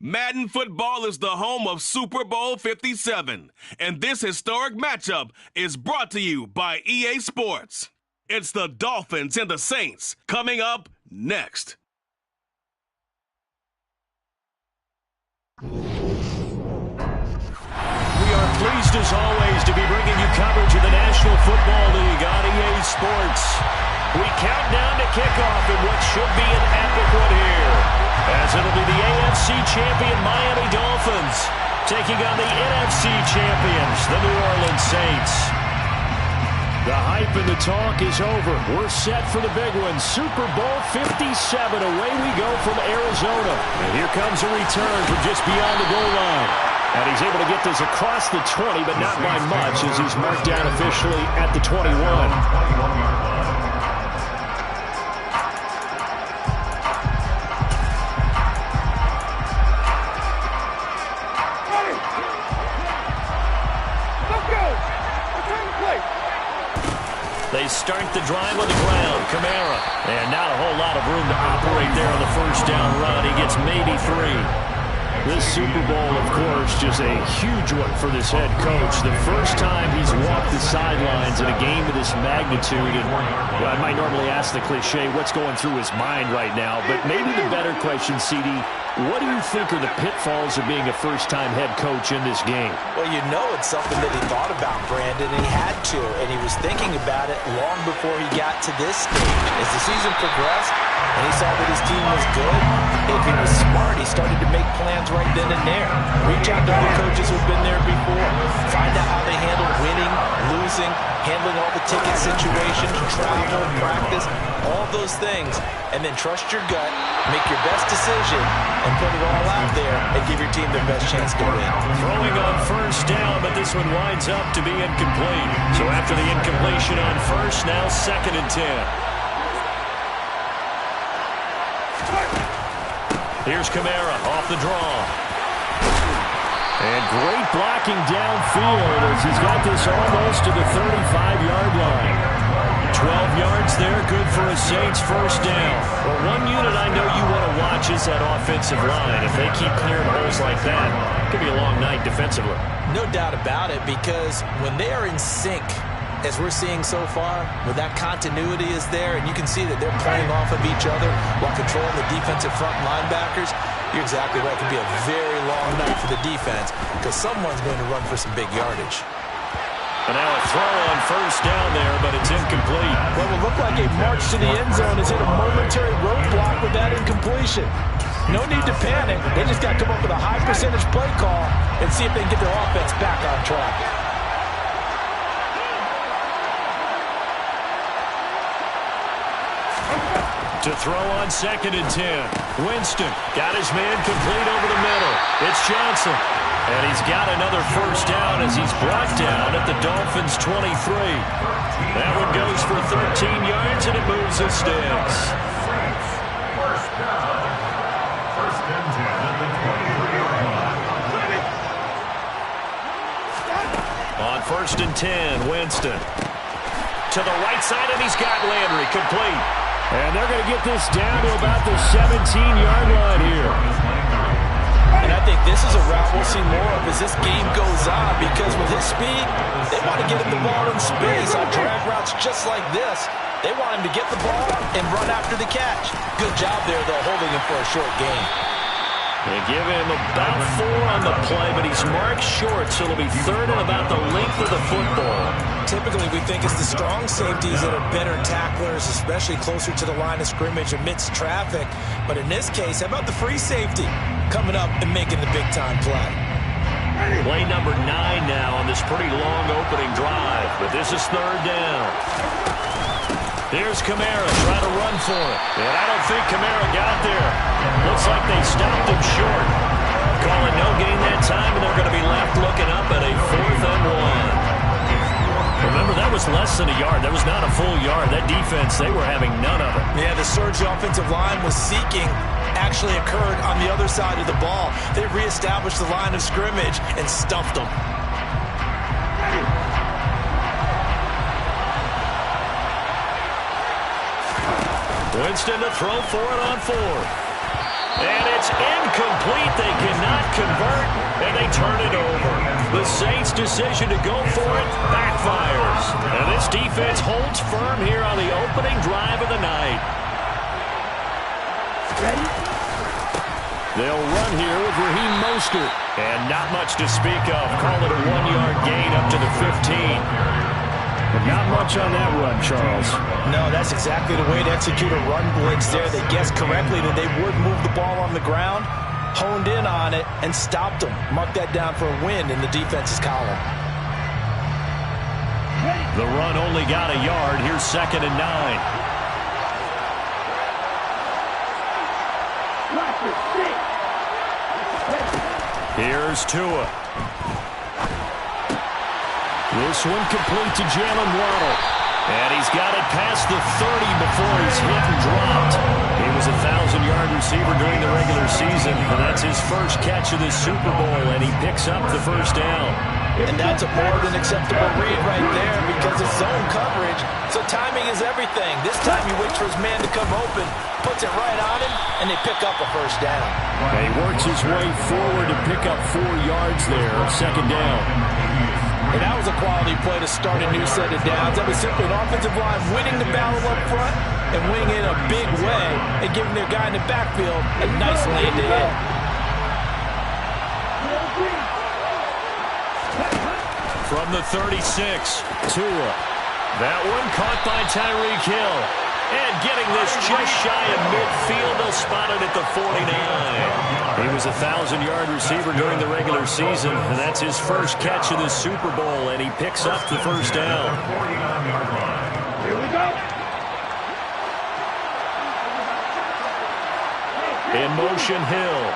Madden football is the home of Super Bowl 57, and this historic matchup is brought to you by EA Sports. It's the Dolphins and the Saints coming up next. We are pleased as always to be bringing you coverage of the National Football League on EA Sports. We count down to kickoff in what should be an epic one here, as it'll be the AFC champion Miami Dolphins taking on the NFC champions, the New Orleans Saints. The hype and the talk is over. We're set for the big one. Super Bowl 57. Away we go from Arizona. And here comes a return from just beyond the goal line. And he's able to get this across the 20, but not by much, as he's marked down officially at the 21. They start the drive on the ground. Kamara. And not a whole lot of room to operate there on the first down run. He gets maybe 3. This Super Bowl, of course, just a huge one for this head coach. The first time he's walked the sidelines in a game of this magnitude. And well, I might normally ask the cliche, what's going through his mind right now? But maybe the better question, CD, what do you think are the pitfalls of being a first-time head coach in this game? Well, you know it's something that he thought about, Brandon, and he had to. And he was thinking about it long before he got to this stage. As the season progressed and he saw that his team was good, if he was smart, he started to make plans right then and there. Reach out to other coaches who've been there before. Find out how they handle winning, losing, handling all the ticket situations, travel, practice, all those things. And then trust your gut, make your best decision, and put it all out there and give your team their best chance to win. Throwing on first down, but this one winds up to be incomplete. So after the incompletion on first, now 2nd and 10. Here's Kamara off the draw. And great blocking downfield as he's got this almost to the 35-yard line. 12 yards there, good for a Saints first down. Well, one unit I know you want to watch is that offensive line. If they keep clearing holes like that, it could be a long night defensively. No doubt about it, because when they are in sync, as we're seeing so far, where that continuity is there, and you can see that they're playing off of each other while controlling the defensive front linebackers, you're exactly right. It could be a very long night for the defense because someone's going to run for some big yardage. And now a throw on first down there, but it's incomplete. What will look like a march to the end zone is hit a momentary roadblock with that incompletion. No need to panic. They just got to come up with a high percentage play call and see if they can get their offense back on track. To throw on 2nd and 10. Winston got his man complete over the middle. It's Johnson. And he's got another first down as he's brought down at the Dolphins' 23. That one goes for 13 yards, and it moves the sticks. First down. 1st and 10 at the 23-yard line. On 1st and 10, Winston. To the right side, and he's got Landry complete. And they're going to get this down to about the 17-yard line here. And I think this is a route we'll see more of as this game goes on, because with his speed, they want to get him the ball in space on drag routes just like this. They want him to get the ball and run after the catch. Good job there, though, holding him for a short gain. They give him about 4 on the play, but he's marked short, so it'll be 3rd and about the length of the football. Typically, we think it's the strong safeties that are better tacklers, especially closer to the line of scrimmage amidst traffic. But in this case, how about the free safety coming up and making the big-time play? Play number 9 now on this pretty long opening drive, but this is 3rd down. Here's Kamara trying to run for it. And I don't think Kamara got there. Looks like they stopped him short. Calling no gain that time, and they're going to be left looking up at a 4th and 1. Remember, that was less than a yard. That was not a full yard. That defense, they were having none of it. Yeah, the surge the offensive line was seeking actually occurred on the other side of the ball. They reestablished the line of scrimmage and stuffed them. Winston to throw for it on 4th. And it's incomplete. They cannot convert, and they turn it over. The Saints' decision to go for it backfires. And this defense holds firm here on the opening drive of the night. Ready? They'll run here with Raheem Mostert. And not much to speak of. Call it a 1-yard gain up to the 15. But not much on that run, Charles. No, that's exactly the way to execute a run blitz there. They guessed correctly that they would move the ball on the ground, honed in on it, and stopped them. Mark that down for a win in the defense's column. The run only got a yard. Here's 2nd and 9. Here's Tua. This one complete to Jalen Waddle. And he's got it past the 30 before he's hit and dropped. He was a 1,000-yard receiver during the regular season, and that's his first catch of this Super Bowl, and he picks up the first down. And that's a more than acceptable read right there because it's zone coverage, so timing is everything. This time he waits for his man to come open, puts it right on him, and they pick up a first down. And he works his way forward to pick up 4 yards there, 2nd down. And that was a quality play to start a new set of downs. That was simply an offensive line winning the battle up front and winning it in a big way and giving their guy in the backfield a nice lane to hit. From the 36, Tua. That one caught by Tyreek Hill. And getting this just shy of midfield, they'll spot it at the 49. He was a 1,000-yard receiver during the regular season, and that's his first catch of the Super Bowl, and he picks up the first down. Here we go. In motion, Hill.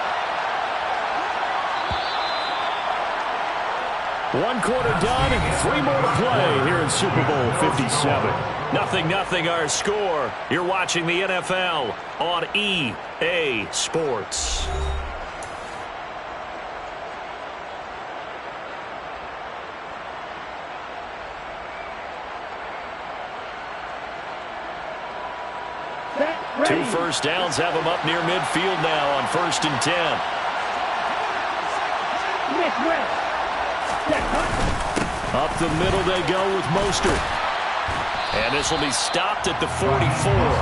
1 quarter done, 3 more to play here in Super Bowl 57. 0-0 our score. You're watching the NFL on EA Sports. Two first downs have them up near midfield now on 1st and 10. Up the middle they go with Mostert. And this will be stopped at the 44.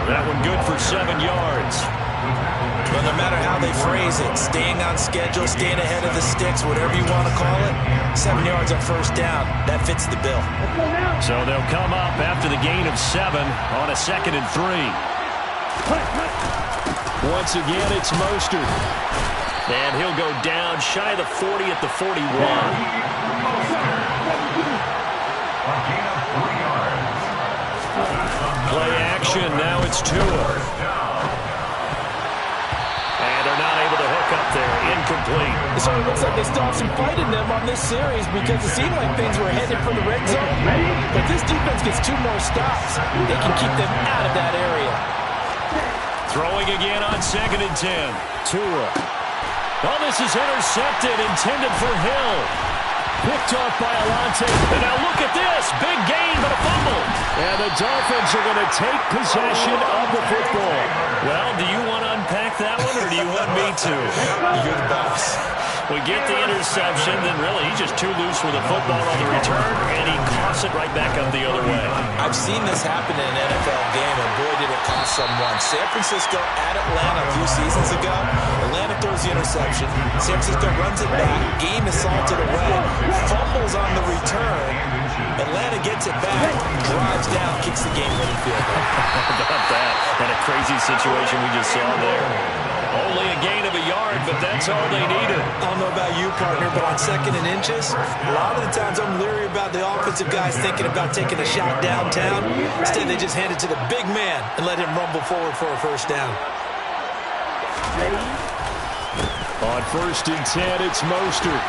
That one good for 7 yards. But no matter how they phrase it, staying on schedule, staying ahead of the sticks, whatever you want to call it, 7 yards on first down, that fits the bill. So they'll come up after the gain of 7 on a 2nd and 3. Once again, it's Mostert. And he'll go down shy of the 40 at the 41. Play action, now it's Tua. And they're not able to hook up there, incomplete. It sort of looks like they still have some fight in them on this series because it seemed like things were headed for the red zone. But this defense gets 2 more stops. They can keep them out of that area. Throwing again on 2nd and 10. Tua. Oh, this is intercepted, intended for Hill. Picked off by Alante. And now look at this. Big gain, but a fumble. And the Dolphins are going to take possession of the football. Well, do you want to unpack that one, or do you want me to? You're the boss. We get the interception, then really he's just too loose with the football on the return, and he coughs it right back up the other way. I've seen this happen in an NFL game, and boy, did it cost someone. San Francisco at Atlanta a few seasons ago. Atlanta throws the interception. San Francisco runs it back. Game is salted away. Fumbles on the return. Atlanta gets it back, drives down, kicks the game-winning field goal. How about that? What a crazy situation we just saw there. Only a gain of a yard, but that's all they needed. I don't know about you, partner, but on 2nd and inches, a lot of the times I'm leery about the offensive guys thinking about taking a shot downtown. Instead, they just hand it to the big man and let him rumble forward for a first down. On 1st and 10, it's Mostert.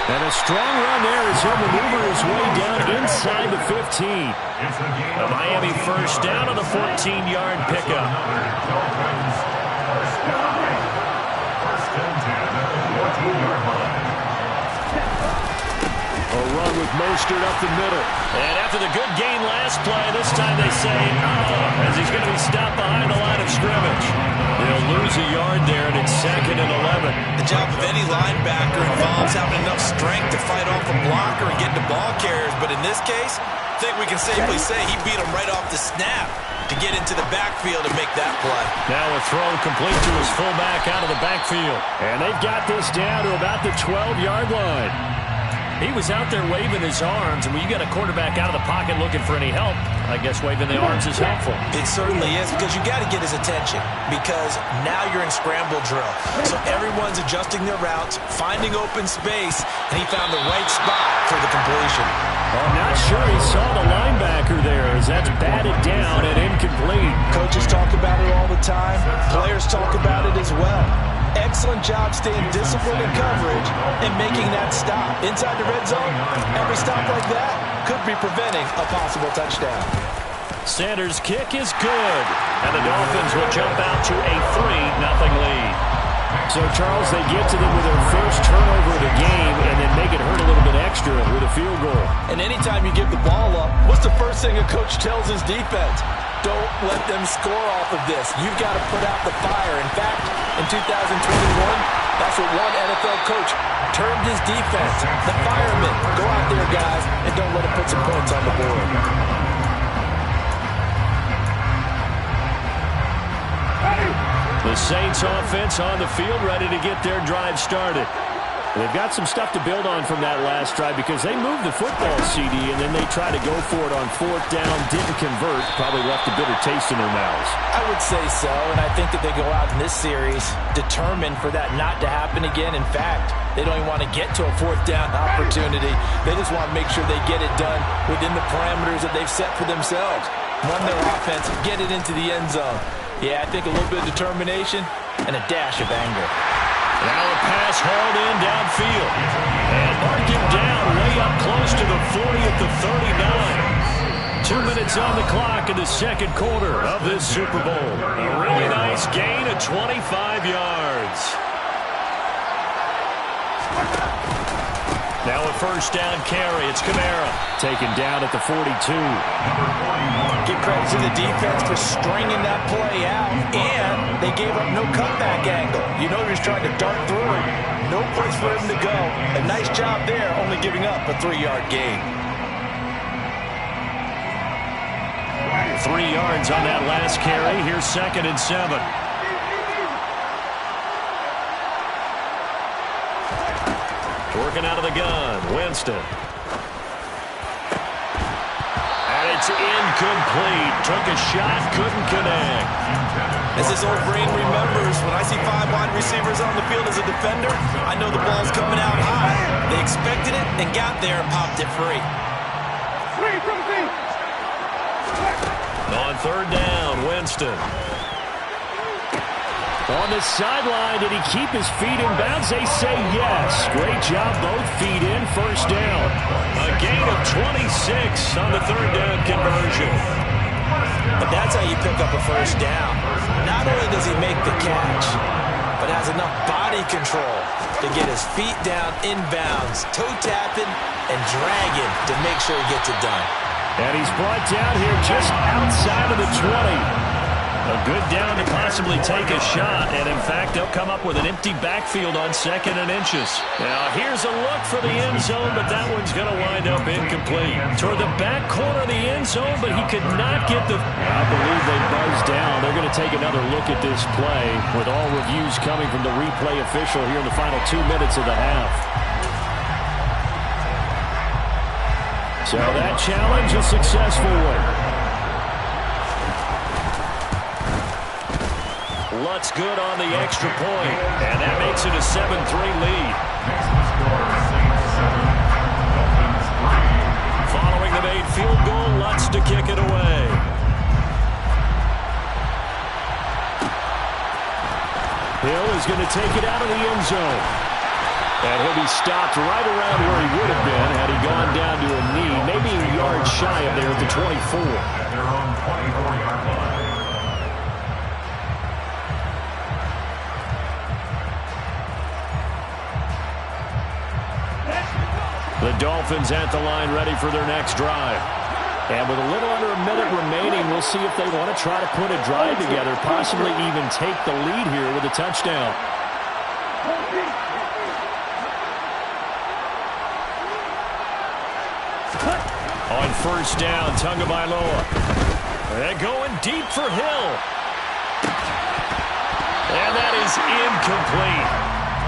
And a strong run there as he'll maneuver his way down inside the 15. A Miami first down on the 14-yard pickup. A run with Mostert up the middle. And after the good gain last play, this time they say, as he's going to be stopped behind the line of scrimmage. They'll lose a yard there, and it's 2nd and 11. The job of any linebacker involves having enough strength to fight off a blocker and get to ball carriers. But in this case, I think we can safely say he beat him right off the snap to get into the backfield and make that play. Now a throw complete to his fullback out of the backfield. And they've got this down to about the 12-yard line. He was out there waving his arms, and when you got a quarterback out of the pocket looking for any help, I guess waving the arms is helpful. It certainly is, because you got to get his attention, because now you're in scramble drill. So everyone's adjusting their routes, finding open space, and he found the right spot for the completion. I'm not sure he saw the linebacker there, as that's batted down and incomplete. Coaches talk about it all the time. Players talk about it as well. Excellent job staying disciplined in coverage and making that stop. Inside the red zone, every stop like that could be preventing a possible touchdown. Sanders' kick is good, and the Dolphins will jump out to a 3-0 lead. So, Charles, they get to them with their first turnover of the game and then make it hurt a little bit extra with a field goal. And anytime you give the ball up, what's the first thing a coach tells his defense? Don't let them score off of this. You've got to put out the fire. In fact, in 2021, that's what one NFL coach termed his defense. The firemen. Go out there, guys, and don't let them put some points on the board. The Saints offense on the field, ready to get their drive started. They've got some stuff to build on from that last drive because they moved the football, CD, and then they tried to go for it on 4th down, didn't convert, probably left a bitter taste in their mouths. I would say so, and I think that they go out in this series determined for that not to happen again. In fact, they don't even want to get to a 4th down opportunity. They just want to make sure they get it done within the parameters that they've set for themselves. Run their offense, get it into the end zone. Yeah, I think a little bit of determination and a dash of anger. Now a pass hauled in downfield. And marked him down way up close to the 40 at the 39. 2 minutes on the clock in the second quarter of this Super Bowl. A really nice gain of 25 yards. Now a first down carry. It's Kamara. Taken down at the 42. Give credit to the defense for stringing that play out, and they gave up no cutback angle. You know he was trying to dart through it. No place for him to go. A nice job there, only giving up a 3-yard gain. 3 yards on that last carry. Here's 2nd and 7. Working out of the gun, Winston. And it's incomplete. Took a shot, couldn't connect. As his old brain remembers, when I see 5 wide receivers on the field as a defender, I know the ball's coming out high. They expected it and got there and popped it free. On 3rd down, Winston. On the sideline, did he keep his feet in bounds? They say yes. Great job, both feet in, first down. A gain of 26 on the 3rd down conversion. But that's how you pick up a first down. Not only does he make the catch, but has enough body control to get his feet down inbounds, toe tapping and dragging to make sure he gets it done. And he's brought down here just outside of the 20. A good down to possibly take a shot, and in fact, they'll come up with an empty backfield on 2nd and inches. Now, here's a look for the end zone, but that one's going to wind up incomplete. Toward the back corner of the end zone, but he could not get the... I believe they buzzed down. They're going to take another look at this play, with all reviews coming from the replay official here in the final 2 minutes of the half. So that challenge is a successful one. Lutz good on the extra point, and that makes it a 7-3 lead. Following the made field goal, Lutz to kick it away. Hill is going to take it out of the end zone. And he'll be stopped right around where he would have been had he gone down to a knee, maybe a yard shy of there at the 24. At their own 24-yard line. The Dolphins at the line ready for their next drive. And with a little under a minute remaining, we'll see if they want to try to put a drive together, possibly even take the lead here with a touchdown. On first down, Tagovailoa. And going deep for Hill. And that is incomplete.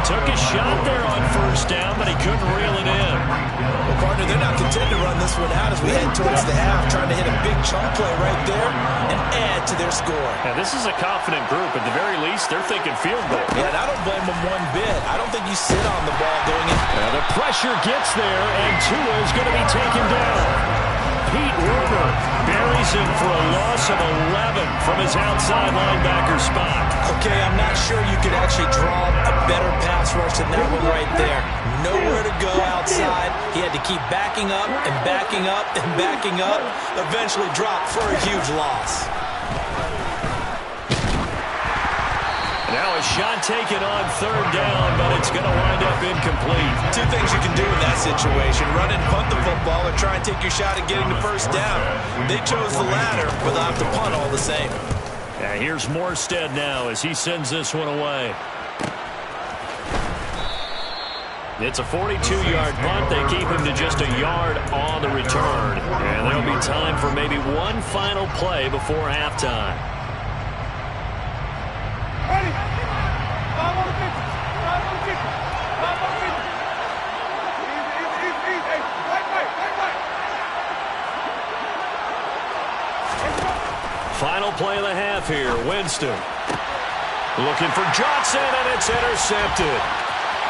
Took a shot there on first down, but he couldn't reel it in. Well, partner, they're not content to run this one out as we head towards the half, trying to hit a big chunk play right there and add to their score. Yeah, this is a confident group. At the very least, they're thinking field goal. Yeah, and I don't blame them one bit. I don't think you sit on the ball doing it. The pressure gets there, and Tua is going to be taken down. Pete Werner buries him for a loss of 11 from his outside linebacker spot. Okay, I'm not sure you could actually draw a better pass rush than that one right there. Nowhere to go outside. He had to keep backing up and backing up and backing up. Eventually dropped for a huge loss. Now a shot taken on third down, but it's going to wind up incomplete. Two things you can do in that situation: run and punt the football, or try and take your shot at getting the first down. They chose the latter, but they'll have to punt all the same. Yeah, here's Morstead now as he sends this one away. It's a 42-yard punt. They keep him to just a yard on the return. And there'll be time for maybe one final play before halftime. Final play of the half here. Winston looking for Johnson, and it's intercepted.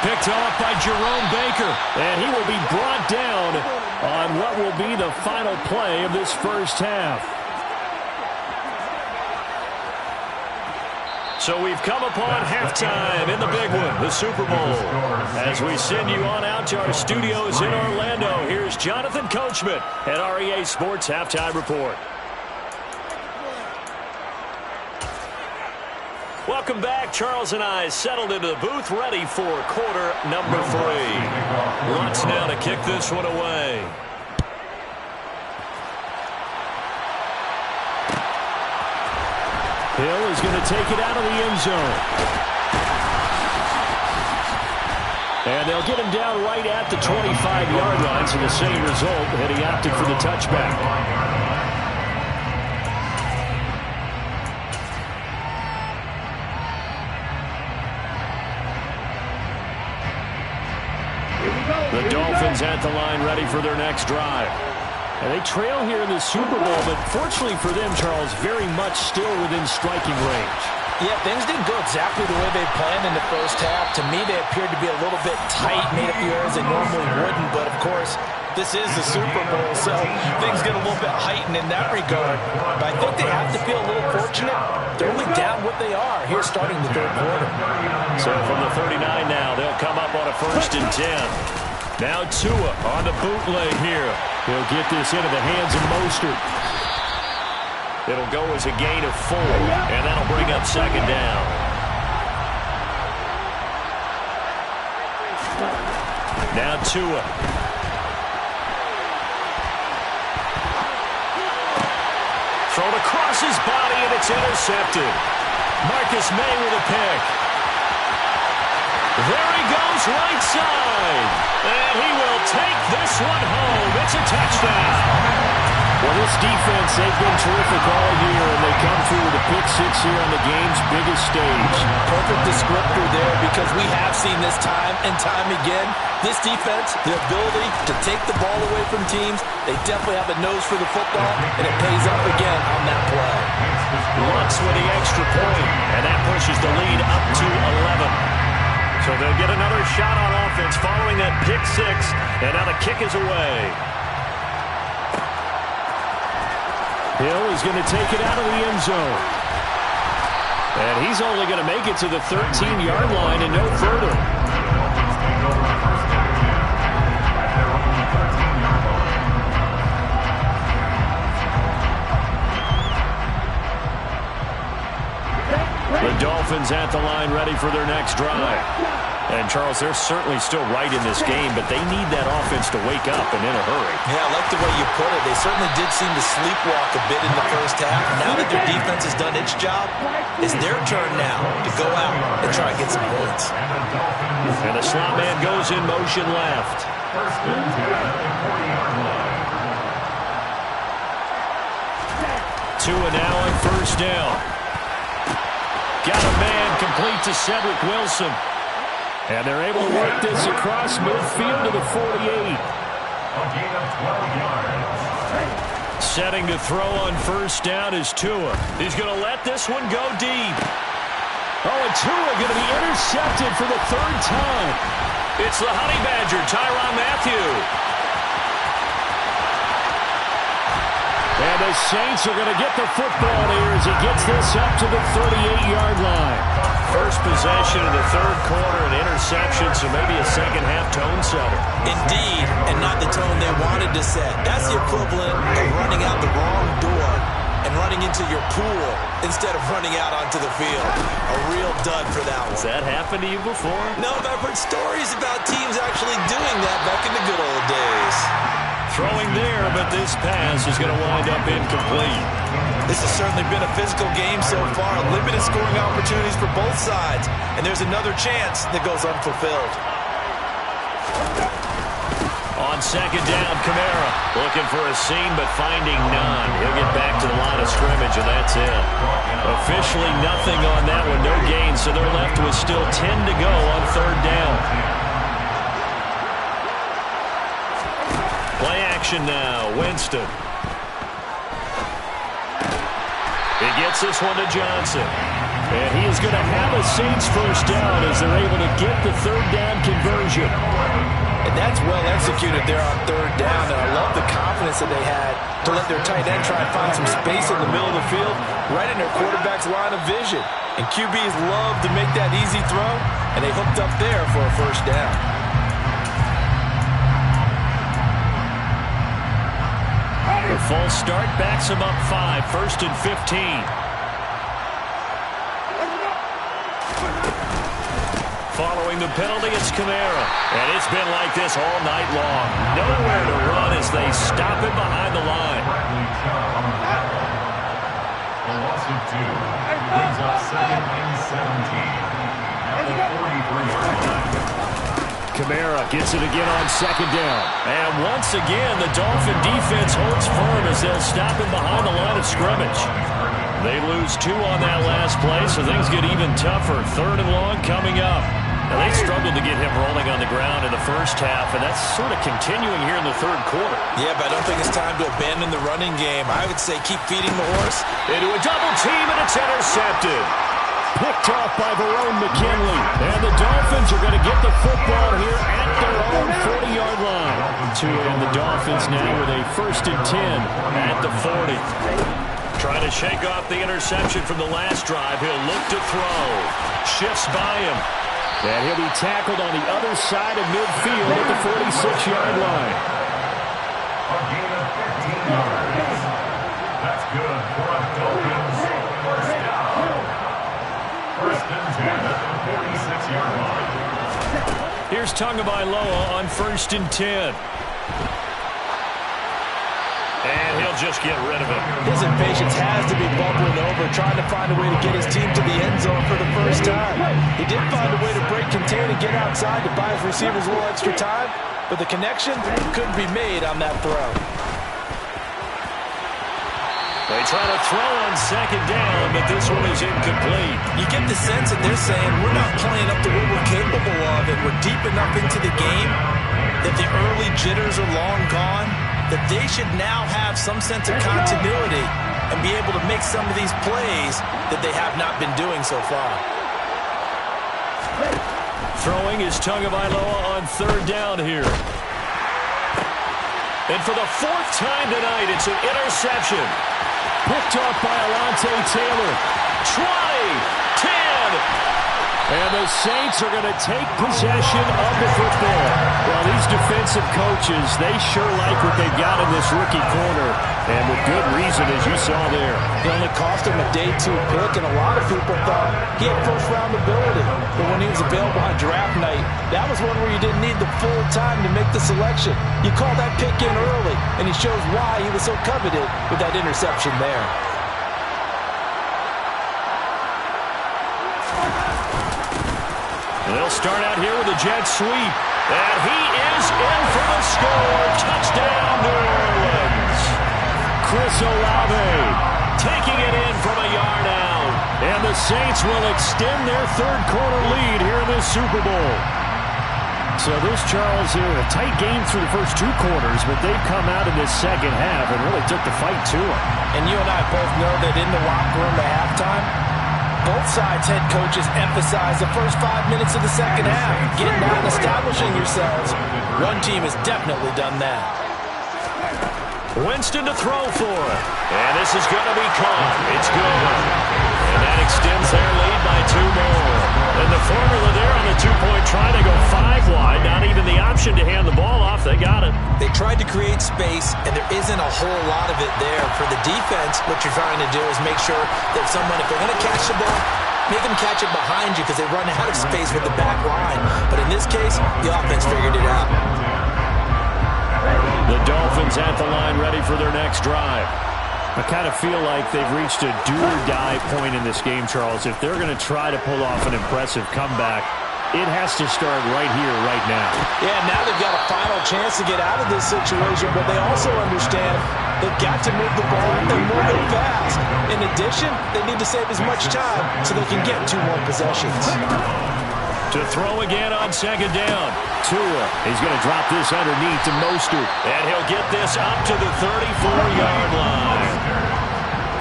Picked off by Jerome Baker, and he will be brought down on what will be the final play of this first half. So we've come upon halftime in the big one, the Super Bowl. As we send you on out to our studios in Orlando, here's Jonathan Coachman at REA Sports Halftime Report. Welcome back. Charles and I settled into the booth, ready for quarter number 3. Lutz now to kick this one away. Hill is going to take it out of the end zone. And they'll get him down right at the 25-yard line, so the same result, and he opted for the touchback. The Dolphins at the line ready for their next drive. And they trail here in the Super Bowl, but fortunately for them, Charles, very much still within striking range. Yeah, things didn't go exactly the way they planned in the first half. To me, they appeared to be a little bit tight, made a few errors they normally wouldn't. But, of course, this is the Super Bowl, so things get a little bit heightened in that regard. But I think they have to feel a little fortunate. They're only down what they are here starting the third quarter. So from the 39 now, they'll come up on a 1st and 10. Now Tua on the bootleg here. He'll get this into the hands of Mostert. It'll go as a gain of 4, and that'll bring up second down. Now Tua. Thrown across his body, and it's intercepted. Marcus May with a pick. There he goes, right side. And he will take this one home. It's a touchdown. Well, this defense, they've been terrific all year, and they come through with a pick 6 here on the game's biggest stage. Perfect descriptor there, because we have seen this time and time again. This defense, the ability to take the ball away from teams, they definitely have a nose for the football, and it pays off again on that play. Lutz with the extra point, and that pushes the lead up to 11. So they'll get another shot on offense following that pick 6, and now the kick is away. Hill is going to take it out of the end zone. And he's only going to make it to the 13-yard line and no further. The Dolphins at the line ready for their next drive. And, Charles, they're certainly still right in this game, but they need that offense to wake up and in a hurry. Yeah, I like the way you put it. They certainly did seem to sleepwalk a bit in the first half. Now that their defense has done its job, it's their turn now to go out and try and get some points. And the slot man goes in motion left. First and 10 at the 40-yard line. Tua now on first down. Got a man complete to Cedric Wilson. And they're able to work this across midfield to the 48. A gain of 12 yards. Setting to throw on first down is Tua. He's going to let this one go deep. Oh, and Tua going to be intercepted for the third time. It's the Honey Badger, Tyrann Mathieu. And the Saints are going to get the football here as he gets this up to the 38-yard line. First possession of the third quarter, an interception, so maybe a second-half tone setter. Indeed, and not the tone they wanted to set. That's the equivalent of running out the wrong door and running into your pool instead of running out onto the field. A real dud for that one. Has that happened to you before? No, but I've heard stories about teams actually doing that back in the good old days. Throwing there, but this pass is going to wind up incomplete. This has certainly been a physical game so far. Limited scoring opportunities for both sides. And there's another chance that goes unfulfilled. On second down, Kamara looking for a seam but finding none. He'll get back to the line of scrimmage, and that's it. Officially nothing on that one, no gain, so they're left with still 10 to go on third down. Play action now, Winston. He gets this one to Johnson. And he is going to have a Saints first down as they're able to get the third down conversion. And that's well executed there on third down. And I love the confidence that they had to let their tight end try and find some space in the middle of the field, right in their quarterback's line of vision. And QBs love to make that easy throw, and they hooked up there for a first down. The false start backs him up 5, first and 15. Following the penalty, it's Kamara. And it's been like this all night long. Nowhere to run as they stop him behind the line. A loss of 2. Brings up second and 17. At the 43-yard line. Kamara gets it again on second down. And once again, the Dolphin defense holds firm as they'll stop him behind the line of scrimmage. They lose 2 on that last play, so things get even tougher. Third and long coming up. Now, they struggled to get him rolling on the ground in the first half, and that's sort of continuing here in the third quarter. Yeah, but I don't think it's time to abandon the running game. I would say keep feeding the horse. Into a double team, and it's intercepted. Picked off by Verone McKinley. And the Dolphins are going to get the football here at their own 40-yard line. Tua and the Dolphins now with a first and 10 at the 40. Trying to shake off the interception from the last drive. He'll look to throw. Shifts by him. And he'll be tackled on the other side of midfield at the 46-yard line. A gain of 15 yards. That's good for a Dolphins first down. First and 10 at the 46-yard line. Here's Tagovailoa on first and 10. And he'll just get rid of it. His impatience has to be bubbling over, trying to find a way to get his team to the end zone for the first time. He did find a way to break contain and get outside to buy his receivers a little extra time, but the connection couldn't be made on that throw. They try to throw on second down, but this one is incomplete. You get the sense that they're saying we're not playing up to what we're capable of, and we're deep enough into the game that the early jitters are long gone, that they should now have some sense of continuity and be able to make some of these plays that they have not been doing so far. Throwing is Tagovailoa on third down here. And for the 4th time tonight, it's an interception. Picked off by Alontae Taylor. 20, 10. And the Saints are going to take possession of the football. Well, these defensive coaches, they sure like what they've got in this rookie corner. And with good reason, as you saw there. It only cost him a day 2 pick, and a lot of people thought he had first-round ability. But when he was available on draft night, that was one where you didn't need the full time to make the selection. You call that pick in early, and he shows why he was so coveted with that interception there. They'll start out here with a jet sweep. And he is in for the score. Touchdown, New Orleans. Chris Olave taking it in from a yard out. And the Saints will extend their third-quarter lead here in this Super Bowl. So this, Charles, here, a tight game through the first 2 quarters, but they've come out in this second half and really took the fight to them. And you and I both know that in the locker room at halftime, both sides' head coaches emphasize the first 5 minutes of the second half. Getting out and establishing yourselves. One team has definitely done that. Winston to throw for it. And this is going to be caught. It's good. And that extends their lead by 2 more. And the formula there on the 2-point try to go 5 wide. Not even the option to hand the ball off. They got it. They tried to create space, and there isn't a whole lot of it there. For the defense, what you're trying to do is make sure that someone, if they're going to catch the ball, make them catch it behind you because they run out of space with the back line. But in this case, the offense figured it out. The Dolphins at the line ready for their next drive. I kind of feel like they've reached a do-or-die point in this game, Charles. If they're going to try to pull off an impressive comeback, it has to start right here, right now. Yeah, now they've got a final chance to get out of this situation, but they also understand they've got to move the ball and move it fast. In addition, they need to save as much time so they can get 2 more possessions. To throw again on second down. Tua, he's going to drop this underneath to Mostert. And he'll get this up to the 34-yard line.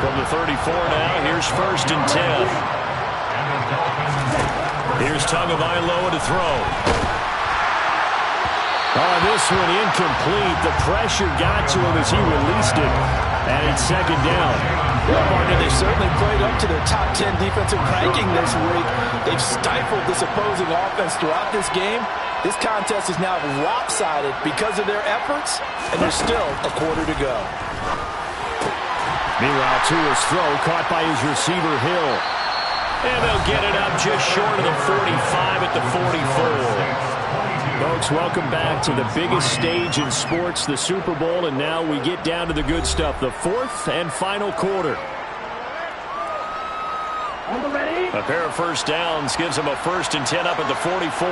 From the 34 now, here's 1st and 10. Here's Tagovailoa to throw. Oh, this one incomplete. The pressure got to him as he released it. And it's 2nd down. Well, partner, they certainly played up to their top 10 defensive ranking this week. They've stifled this opposing offense throughout this game. This contest is now lopsided because of their efforts, and there's still a quarter to go. Meanwhile, Tua's throw caught by his receiver, Hill. And they'll get it up just short of the 45 at the 44. Folks, welcome back to the biggest stage in sports, the Super Bowl, and now we get down to the good stuff, the 4th and final quarter. A pair of first downs gives them a 1st and 10 up at the 44.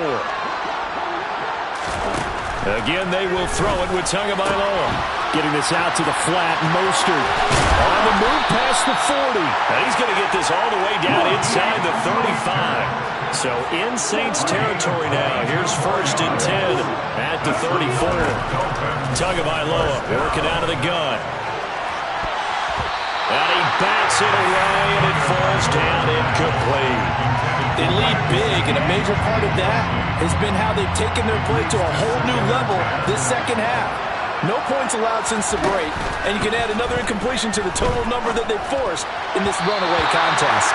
Again, they will throw it with Tagovailoa. Getting this out to the flat, Mostert on the move past the 40. And he's going to get this all the way down inside the 35. So in Saints territory now. Here's 1st and 10 at the 34. Tagovailoa working out of the gun. And he bats it away, and it falls down incomplete. They lead big, and a major part of that has been how they've taken their play to a whole new level this second half. No points allowed since the break, and you can add another incompletion to the total number that they forced in this runaway contest.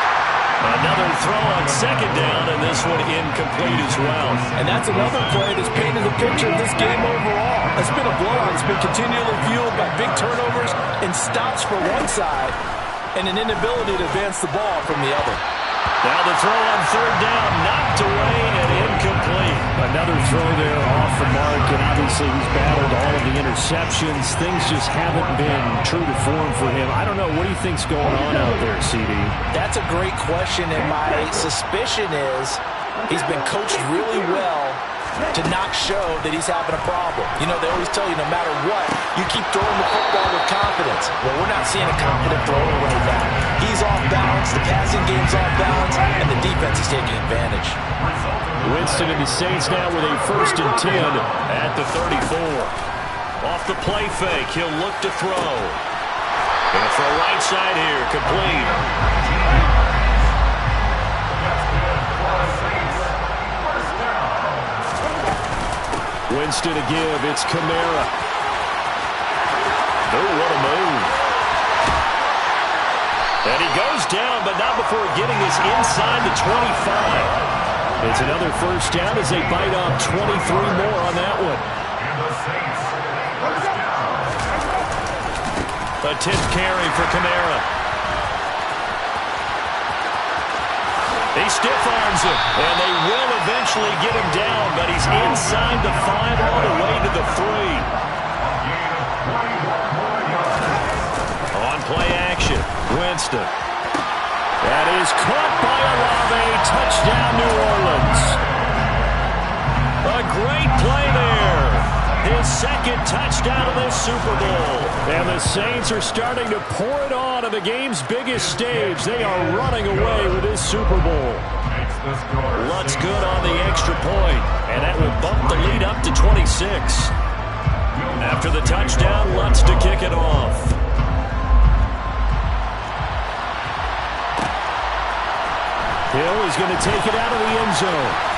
Another throw on 2nd down, and this one incomplete as well. And that's another play that's painted the picture of this game overall. It's been a blowout. It's been continually fueled by big turnovers and stops for one side and an inability to advance the ball from the other. Now the throw on 3rd down, knocked away and incomplete. Another throw there off the mark, and obviously he's battled all of the interceptions. Things just haven't been true to form for him. I don't know. What do you think's going on out there, CD? That's a great question, and my suspicion is he's been coached really well to not show that he's having a problem. You know, they always tell you no matter what, you keep throwing the football with confidence. Well, we're not seeing a confident thrower right now. He's off balance, the passing game's off balance, and the defense is taking advantage. Winston and the Saints now with a 1st and 10 at the 34. Off the play fake, he'll look to throw. Gonna throw right side here, complete. Winston to give, it's Kamara. Oh, what a move. And he goes down, but not before getting this inside the 25. It's another first down as they bite off 23 more on that one. And the Saints, first down. A 10th carry for Kamara. He stiff-arms him, and they will eventually get him down, but he's inside the 5 all the way to the 3. On play action, Winston. That is caught by Olave. Touchdown, New Orleans. A great play there. His second touchdown of this Super Bowl. And the Saints are starting to pour it on the game's biggest stage. They are running away with this Super Bowl. Lutz good on the extra point, and that will bump the lead up to 26. After the touchdown, Lutz to kick it off. Hill is going to take it out of the end zone.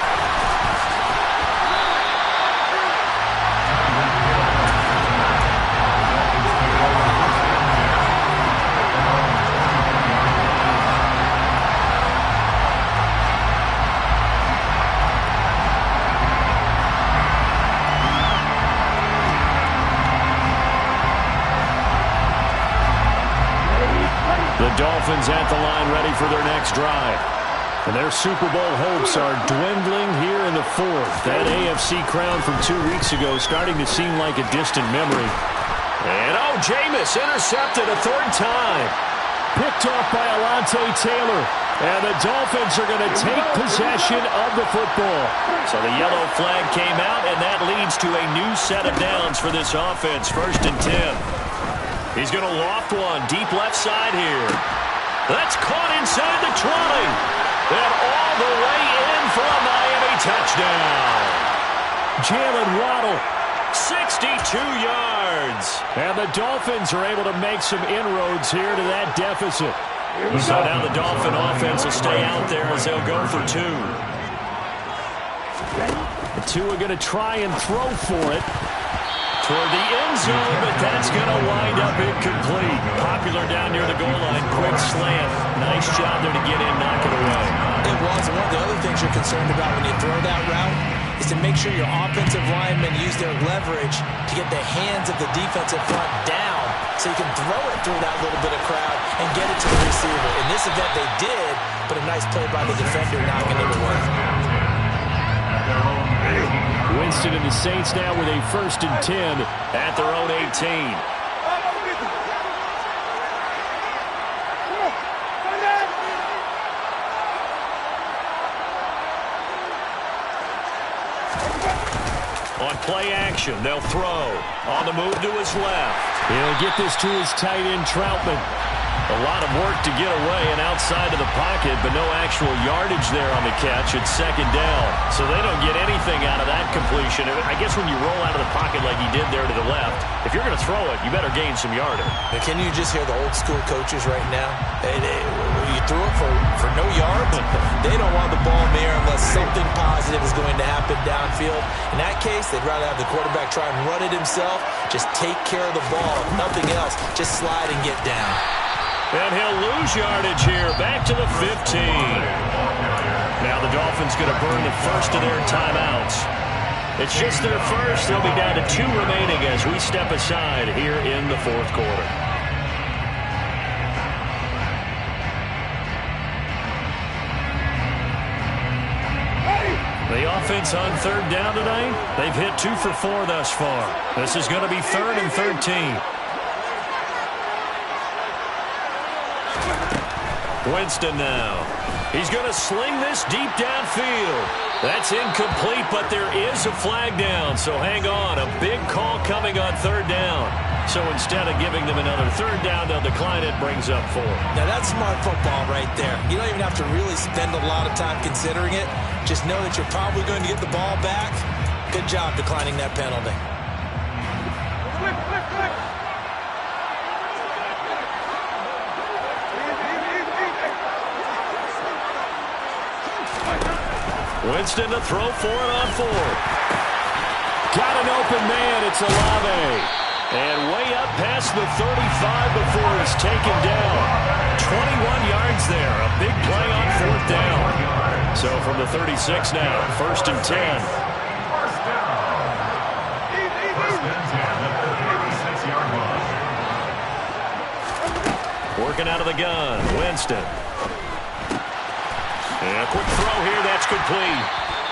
The Dolphins at the line ready for their next drive. And their Super Bowl hopes are dwindling here in the fourth. That AFC crown from 2 weeks ago starting to seem like a distant memory. And Jameis intercepted a third time. Picked off by Alontae Taylor. And the Dolphins are going to take possession of the football. So the yellow flag came out, and that leads to a new set of downs for this offense. 1st and 10. He's going to loft one deep left side here. That's caught inside the 20. And all the way in for a Miami touchdown. Jalen Waddle, 62 yards. And the Dolphins are able to make some inroads here to that deficit. So now the Dolphin offense will stay out there as they'll go for 2. The 2 are going to try and throw for it. Toward the end zone, but that's going to wind up incomplete. Popular down near the goal line. Quick slant. Nice job there to get in, knock it away. It was. One of the other things you're concerned about when you throw that route is to make sure your offensive linemen use their leverage to get the hands of the defensive front down so you can throw it through that little bit of crowd and get it to the receiver. In this event, they did, but a nice play by the defender knocking it away. Winston and the Saints now with a 1st and 10 at their own 18. On play action, they'll throw. On the move to his left. He'll get this to his tight end, Troutman. A lot of work to get away and outside of the pocket, but no actual yardage there on the catch. It's 2nd down, so they don't get anything out of that completion. I guess when you roll out of the pocket like he did there to the left, if you're going to throw it, you better gain some yardage. And can you just hear the old school coaches right now? You threw it for no yards. They don't want the ball in the air unless something positive is going to happen downfield. In that case, they'd rather have the quarterback try and run it himself. Just take care of the ball. If nothing else, just slide and get down. And he'll lose yardage here, back to the 15. Now the Dolphins going to burn the first of their timeouts. It's just their first. They'll be down to 2 remaining as we step aside here in the 4th quarter. The offense on 3rd down tonight, they've hit 2 for 4 thus far. This is going to be 3rd and 13. Winston now. He's going to sling this deep downfield. That's incomplete, but there is a flag down, so hang on. A big call coming on 3rd down. So instead of giving them another 3rd down, they'll decline it, brings up 4. Now that's smart football right there. You don't even have to really spend a lot of time considering it. Just know that you're probably going to get the ball back. Good job declining that penalty. Winston to throw for it on 4th. Got an open man. It's Olave. And way up past the 35 before he's taken down. 21 yards there. A big play on 4th down. So from the 36 now, 1st and 10. First down. First and 10 at the 36-yard line. Working out of the gun, Winston. And a quick throw here, that's complete.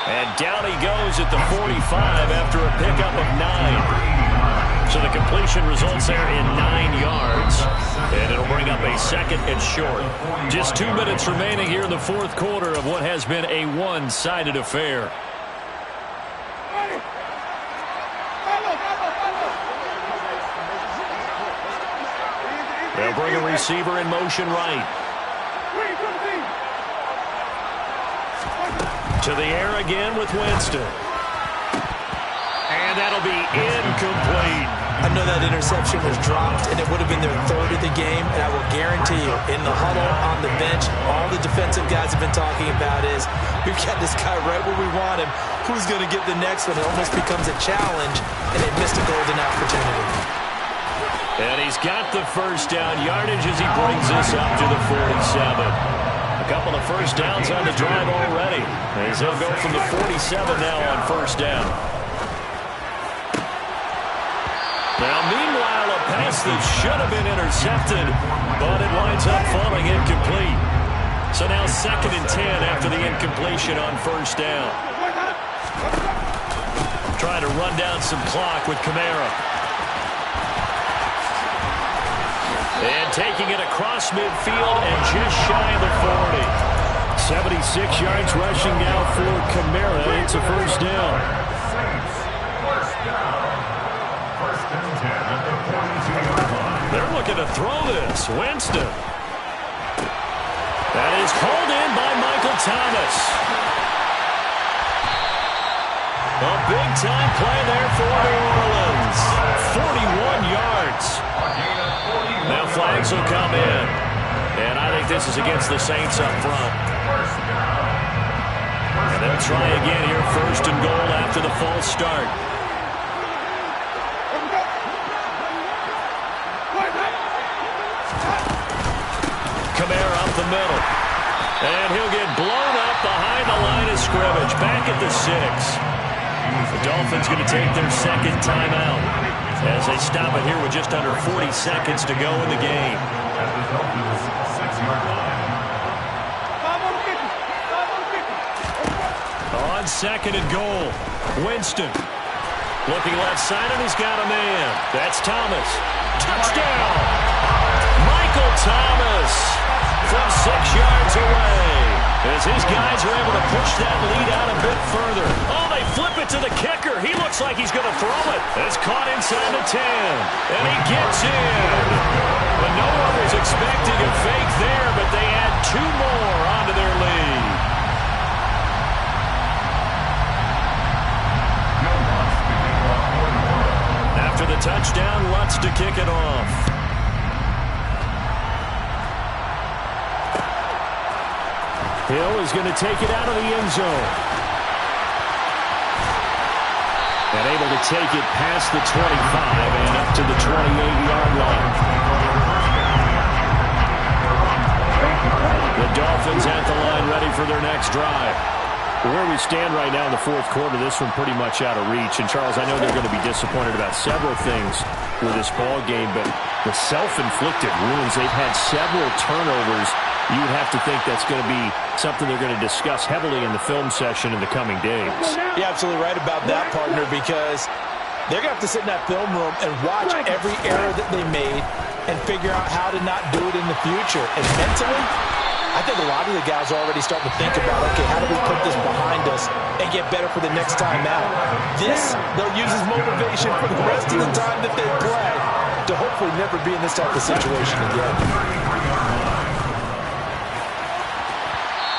And down he goes at the 45 after a pickup of 9. So the completion results there in 9 yards. And it'll bring up a 2nd and short. Just 2 minutes remaining here in the 4th quarter of what has been a one-sided affair. They'll bring a receiver in motion right. To the air again with Winston. And that'll be incomplete. I know that interception was dropped, and it would have been their 3rd of the game, and I will guarantee you, in the huddle, on the bench, all the defensive guys have been talking about is, we've got this guy right where we want him. Who's going to get the next one? It almost becomes a challenge, and they missed a golden opportunity. And he's got the first down yardage as he brings this up to the 47. A couple of first downs on the drive already, as he'll go from the 47 now on first down. Now, meanwhile, a pass that should have been intercepted, but it winds up falling incomplete. So now 2nd and 10 after the incompletion on first down. Trying to run down some clock with Kamara. And taking it across midfield and just shy of the 40. 76 yards rushing now for Kamara. It's a first down. First and 10 at the 42-yard line. They're looking to throw this. Winston. That is called in by Michael Thomas. A big-time play there for New Orleans. 41 yards. Now flags will come in. And I think this is against the Saints up front. And they'll try again here, 1st and goal after the false start. Kamara up the middle. And he'll get blown up behind the line of scrimmage. Back at the 6. The Dolphins going to take their 2nd timeout as they stop it here with just under 40 seconds to go in the game. At the Dolphins' 6-yard line. On 2nd and goal, Winston. Looking left side, and he's got a man. That's Thomas. Touchdown! Michael Thomas from 6 yards away. As his guys are able to push that lead out a bit further. Oh, they flip it to the kicker. He looks like he's going to throw it. It's caught inside the 10. And he gets in. But no one was expecting a fake there, but they add 2 more onto their lead. After the touchdown, Lutz to kick it off. Hill is going to take it out of the end zone. And able to take it past the 25 and up to the 28-yard line. The Dolphins at the line ready for their next drive. Where we stand right now in the 4th quarter, this one pretty much out of reach. And, Charles, I know they're going to be disappointed about several things with this ball game, but the self-inflicted wounds, they've had several turnovers. You would have to think that's going to be something they're going to discuss heavily in the film session in the coming days. You're absolutely right about that, partner, because they're going to have to sit in that film room and watch every error that they made and figure out how to not do it in the future. And mentally, I think a lot of the guys are already starting to think about, okay, how do we put this behind us and get better for the next time out? This, they'll use as motivation for the rest of the time that they play to hopefully never be in this type of situation again.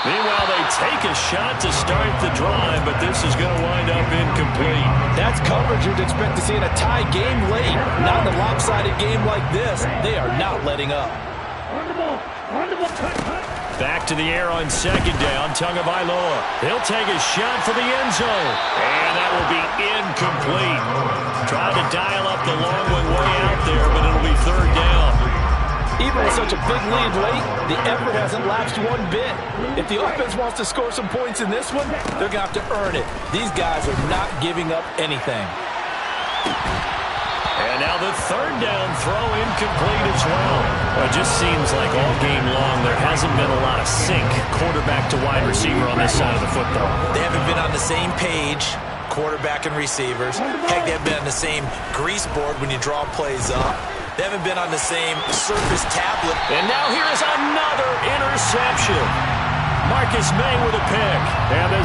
Meanwhile, they take a shot to start the drive, but this is going to wind up incomplete. That's coverage you'd expect to see in a tie game late. Not in a lopsided game like this. They are not letting up. Back to the air on 2nd down, Tagovailoa. He'll take a shot for the end zone. And that will be incomplete. Tried to dial up the long one way out there, but it'll be 3rd down. Even with such a big lead late, the effort hasn't lapsed one bit. If the offense wants to score some points in this one, they're going to have to earn it. These guys are not giving up anything. And now the third down throw incomplete as well. It just seems like all game long there hasn't been a lot of sync quarterback to wide receiver on this side of the football. They haven't been on the same page, quarterback and receivers. Heck, they haven't been on the same grease board when you draw plays up. They haven't been on the same Surface tablet. And now here is another interception. Marcus May with a pick. And the